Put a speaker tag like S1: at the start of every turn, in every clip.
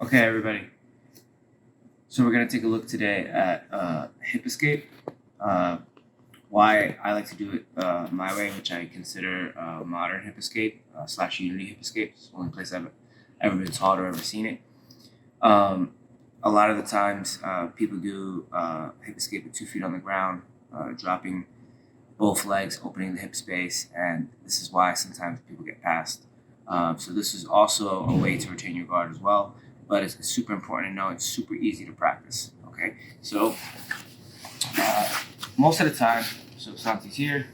S1: Okay, everybody. So we're going to take a look today at hip escape. Why I like to do it my way, which I consider modern hip escape / Unity hip escape. It's the only place I've ever been taught or ever seen it. A lot of the times people do hip escape with 2 feet on the ground, dropping both legs, opening the hip space, and this is why sometimes people get passed. So this is also a way to retain your guard as well. But it's super important to know. It's super easy to practice. Okay, so most of the time, so Santi's here.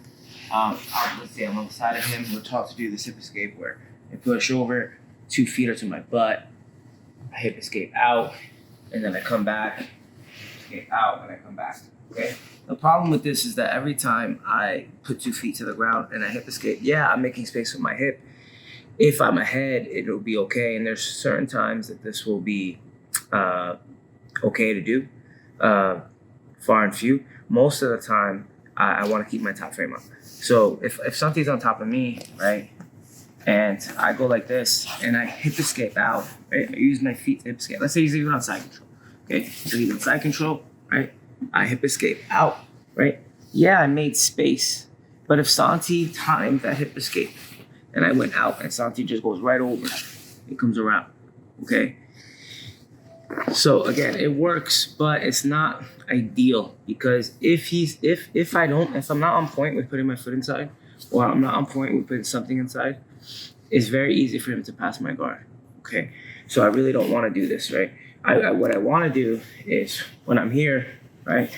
S1: Let's say I'm on the side of him. We're taught to do this hip escape where I push over, 2 feet are to my butt, I hip escape out, and then I come back, escape out, and I come back. Okay. The problem with this is that every time I put 2 feet to the ground and I hip escape, yeah, I'm making space with my hip. If I'm ahead, it'll be okay. And there's certain times that this will be okay to do, far and few. Most of the time, I want to keep my top frame up. So if Santi's on top of me, right, and I go like this, and I hip escape out, right, I use my feet to hip escape. Let's say he's even on side control, okay? So he's on side control, right? I hip escape out, right? Yeah, I made space. But if Santi timed that hip escape, and I went out, and Santi just goes right over. It comes around, okay? So again, it works, but it's not ideal because if I'm not on point with putting my foot inside, or I'm not on point with putting something inside, it's very easy for him to pass my guard, okay? So I really don't want to do this, right? What I want to do is when I'm here, right,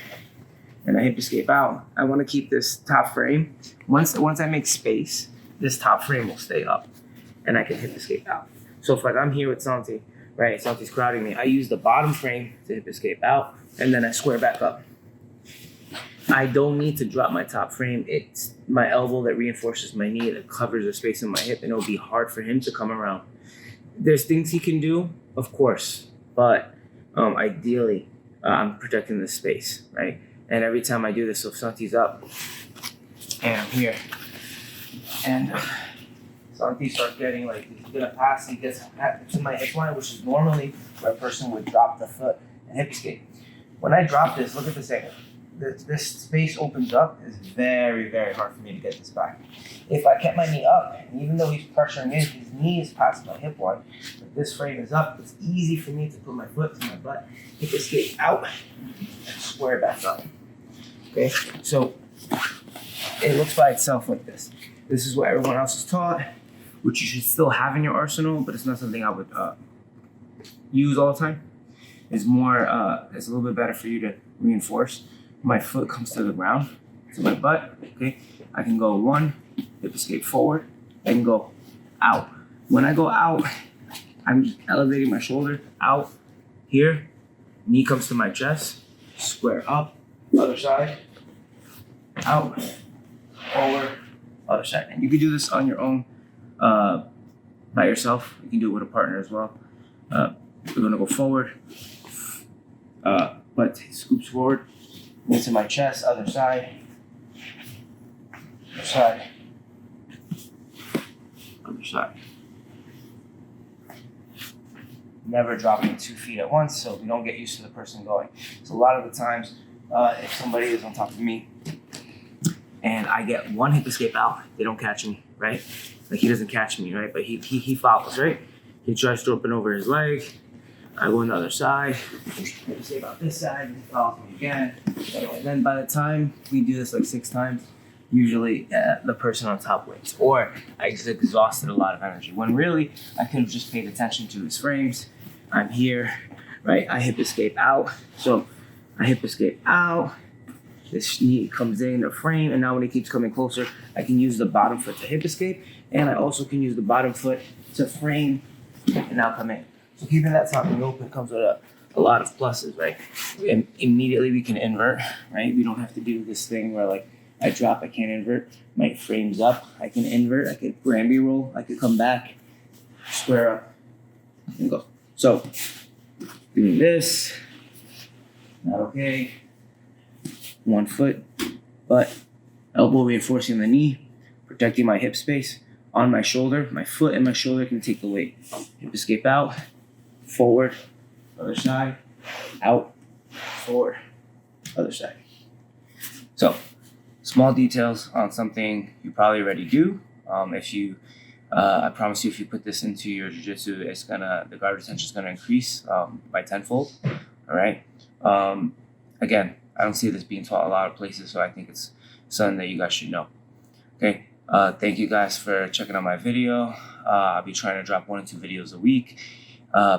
S1: and I hip escape out, I want to keep this top frame. Once I make space, this top frame will stay up and I can hip escape out. So if like I'm here with Santi, right, Santi's crowding me, I use the bottom frame to hip escape out and then I square back up. I don't need to drop my top frame. It's my elbow that reinforces my knee, that covers the space in my hip, and it'll be hard for him to come around. There's things he can do, of course, but ideally I'm protecting the space, right? And every time I do this, so if Santi's up and I'm here, and Santi starts getting like, he's gonna pass, he gets to my hip line, which is normally where a person would drop the foot and hip escape. When I drop this, look at this angle. This space opens up. It's very, very hard for me to get this back. If I kept my knee up, and even though he's pressuring in, his knee is past my hip line, but this frame is up, it's easy for me to put my foot to my butt, hip escape out, and square back up. Okay, so it looks by itself like this. This is what everyone else is taught, which you should still have in your arsenal, but it's not something I would use all the time. It's more, it's a little bit better for you to reinforce. My foot comes to the ground, to my butt, okay? I can go 1, hip escape forward, I can go out. When I go out, I'm elevating my shoulder out here, knee comes to my chest, square up, other side, out, forward, other side. And you can do this on your own, by yourself. You can do it with a partner as well. We're gonna go forward, butt scoops forward, into my chest, other side, other side, other side. Never dropping 2 feet at once, so we don't get used to the person going. So a lot of the times, if somebody is on top of me and I get 1 hip escape out, they don't catch me, right? Like he doesn't catch me, right? But he follows, right? He tries to open over his leg. I go on the other side, hip escape out this side, and he follows me again. And then by the time we do this like 6 times, usually the person on top wins. Or I just exhausted a lot of energy. When really, I could have just paid attention to his frames. I'm here, right? I hip escape out. So I hip escape out. This knee comes in the frame, and now when he keeps coming closer, I can use the bottom foot to hip escape, and I also can use the bottom foot to frame and now come in. So keeping that top knee open comes with a lot of pluses, right? And immediately we can invert, right? We don't have to do this thing where like I drop, I can't invert. My frame's up, I can invert, I could Granby roll, I could come back, square up, and go. So doing this, not okay. 1 foot, but elbow reinforcing the knee, protecting my hip space on my shoulder. My foot and my shoulder can take the weight. Hip escape out, forward, other side, out, forward, other side. So, small details on something you probably already do. I promise you, if you put this into your jiu-jitsu, the guard retention is gonna increase by tenfold. All right. Again, I don't see this being taught a lot of places, so I think it's something that you guys should know. Okay. Thank you guys for checking out my video. I'll be trying to drop 1 or 2 videos a week.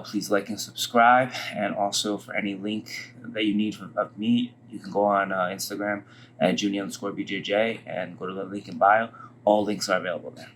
S1: Please like and subscribe, and also for any link that you need of me, you can go on Instagram at Junny_BJJ and go to the link in bio. All links are available there.